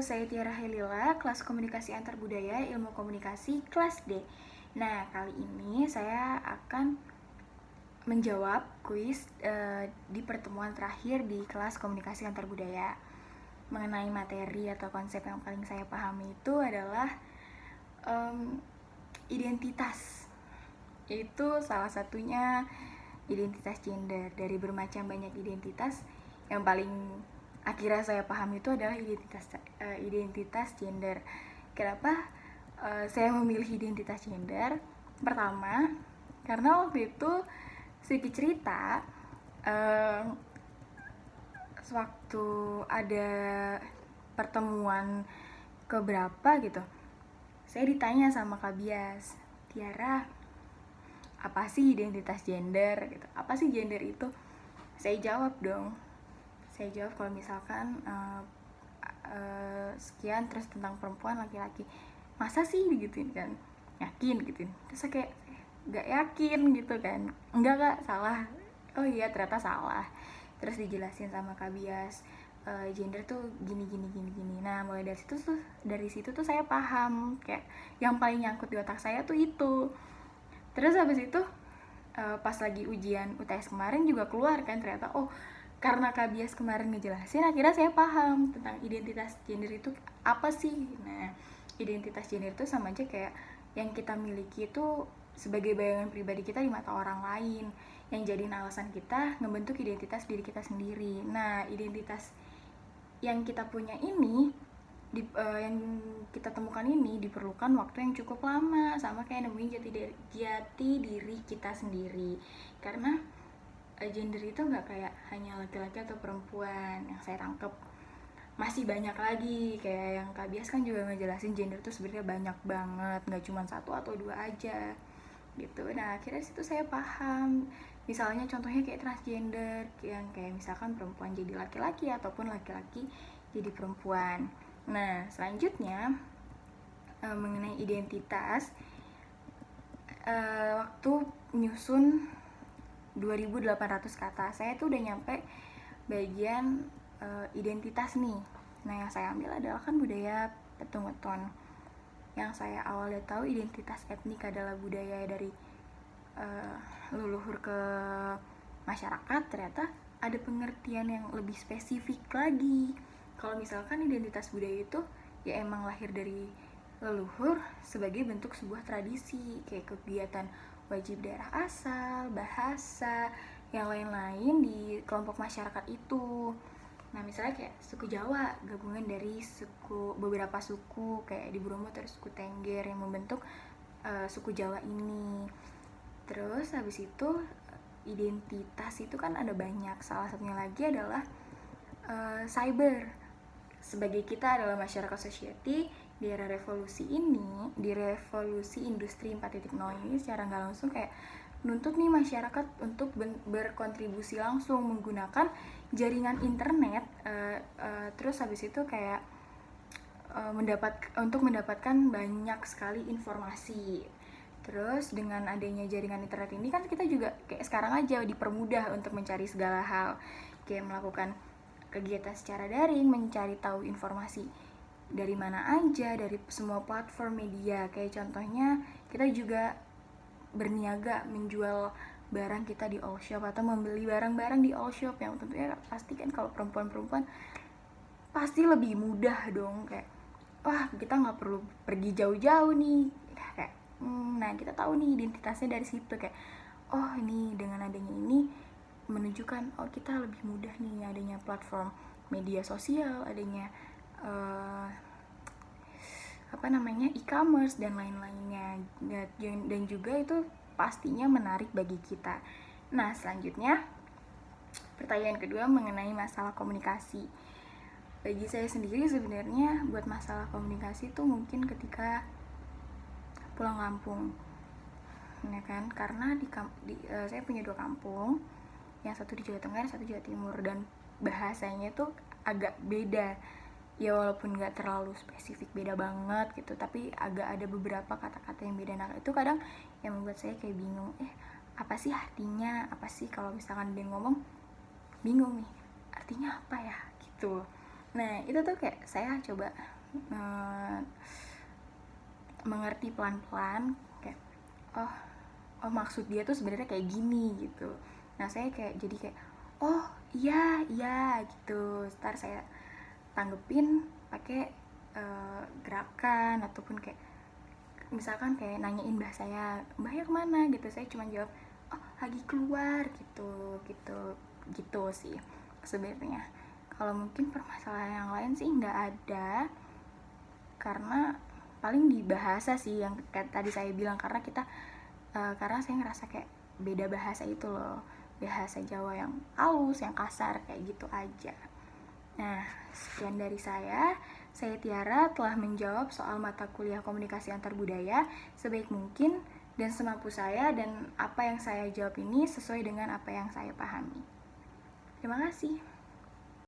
saya Tiara Helila, kelas komunikasi antar budaya, ilmu komunikasi, kelas D. Nah, kali ini saya akan menjawab kuis di pertemuan terakhir di kelas komunikasi antar budaya. Mengenai materi atau konsep yang paling saya pahami itu adalah identitas. Itu salah satunya identitas gender. Dari bermacam banyak identitas, yang paling akhirnya saya paham itu adalah identitas gender. Kenapa saya memilih identitas gender? Pertama, karena waktu itu sedikit cerita, sewaktu ada pertemuan keberapa gitu, saya ditanya sama Kak Bias, Tiara, apa sih identitas gender gitu? Apa sih gender itu? Saya jawab dong. Saya jawab kalau misalkan sekian terus tentang perempuan laki-laki. Masa sih digituin kan? Yakin gitu. Terus saya kayak gak yakin gitu kan. Enggak Kak, salah. Oh iya, ternyata salah. Terus dijelasin sama Kak Bias, gender tuh gini. Nah, mulai dari situ tuh saya paham, kayak yang paling nyangkut di otak saya tuh itu. Terus habis itu pas lagi ujian UTS kemarin juga keluar kan, ternyata karena Kak Bias kemarin ngejelasin, akhirnya saya paham tentang identitas gender itu apa sih. Nah, identitas gender itu sama aja kayak yang kita miliki itu sebagai bayangan pribadi kita di mata orang lain, yang jadi alasan kita ngebentuk identitas diri kita sendiri. Nah, identitas yang kita punya ini, yang kita temukan ini diperlukan waktu yang cukup lama, sama kayak nemuin jati diri kita sendiri. Karena gender itu nggak kayak hanya laki-laki atau perempuan yang saya tangkep, masih banyak lagi. Kayak yang Kak Bias kan juga ngejelasin gender tuh sebenarnya banyak banget, nggak cuma satu atau dua aja gitu. Nah, akhirnya situ saya paham. Misalnya contohnya kayak transgender, yang kayak misalkan perempuan jadi laki-laki ataupun laki-laki jadi perempuan. Nah, selanjutnya mengenai identitas, waktu nyusun 2.800 kata, saya tuh udah nyampe bagian identitas nih. Nah, yang saya ambil adalah kan budaya Petung Weton. Yang saya awalnya tahu identitas etnik adalah budaya dari leluhur ke masyarakat, ternyata ada pengertian yang lebih spesifik lagi. Kalau misalkan identitas budaya itu ya emang lahir dari leluhur sebagai bentuk sebuah tradisi, kayak kegiatan wajib daerah asal, bahasa, yang lain-lain di kelompok masyarakat itu. Nah, misalnya kayak suku Jawa, gabungan dari beberapa suku, kayak di Bromo terus suku Tengger yang membentuk suku Jawa ini. Terus habis itu identitas itu kan ada banyak. Salah satunya lagi adalah cyber. Sebagai kita adalah masyarakat society, di era revolusi ini, di revolusi industri 4.0 ini, secara nggak langsung kayak nuntut nih masyarakat untuk berkontribusi langsung menggunakan jaringan internet. Terus habis itu kayak untuk mendapatkan banyak sekali informasi. Terus dengan adanya jaringan internet ini kan kita juga kayak sekarang aja dipermudah untuk mencari segala hal, kayak melakukan kegiatan secara daring, mencari tahu informasi dari mana aja, dari semua platform media. Kayak contohnya kita juga berniaga menjual barang kita di all shop atau membeli barang-barang di all shop, yang tentunya pasti kan kalau perempuan-perempuan pasti lebih mudah dong, kayak wah kita nggak perlu pergi jauh-jauh nih, kayak nah kita tahu nih identitasnya dari situ, kayak oh ini dengan adanya ini menunjukkan oh kita lebih mudah nih adanya platform media sosial, adanya e-commerce dan lain-lainnya, dan juga itu pastinya menarik bagi kita. Nah, selanjutnya pertanyaan kedua mengenai masalah komunikasi. Bagi saya sendiri sebenarnya buat masalah komunikasi itu mungkin ketika pulang kampung, ya kan, karena saya punya 2 kampung, yang satu di Jawa Tengah, satu Jawa Timur, dan bahasanya tuh agak beda. Ya walaupun nggak terlalu spesifik beda banget gitu, tapi agak ada beberapa kata-kata yang beda. Nah, itu kadang yang membuat saya kayak bingung, apa sih artinya, apa sih kalau misalkan dia ngomong bingung nih artinya apa ya gitu. Nah itu tuh kayak saya coba mengerti pelan-pelan kayak oh maksud dia tuh sebenarnya kayak gini gitu. Nah saya kayak jadi kayak oh iya iya gitu. Ntar saya tanggepin pakai gerakan ataupun kayak misalkan kayak nanyain mbah saya, mbahnya kemana gitu, saya cuma jawab oh lagi keluar gitu gitu gitu sih sebenarnya. Kalau mungkin permasalahan yang lain sih nggak ada, karena paling di bahasa sih yang kayak tadi saya bilang, karena kita karena saya ngerasa kayak beda bahasa itu loh, bahasa Jawa yang halus, yang kasar kayak gitu aja. Nah, sekian dari saya. Saya Tiara telah menjawab soal mata kuliah komunikasi antar budaya sebaik mungkin dan semampu saya, dan apa yang saya jawab ini sesuai dengan apa yang saya pahami. Terima kasih.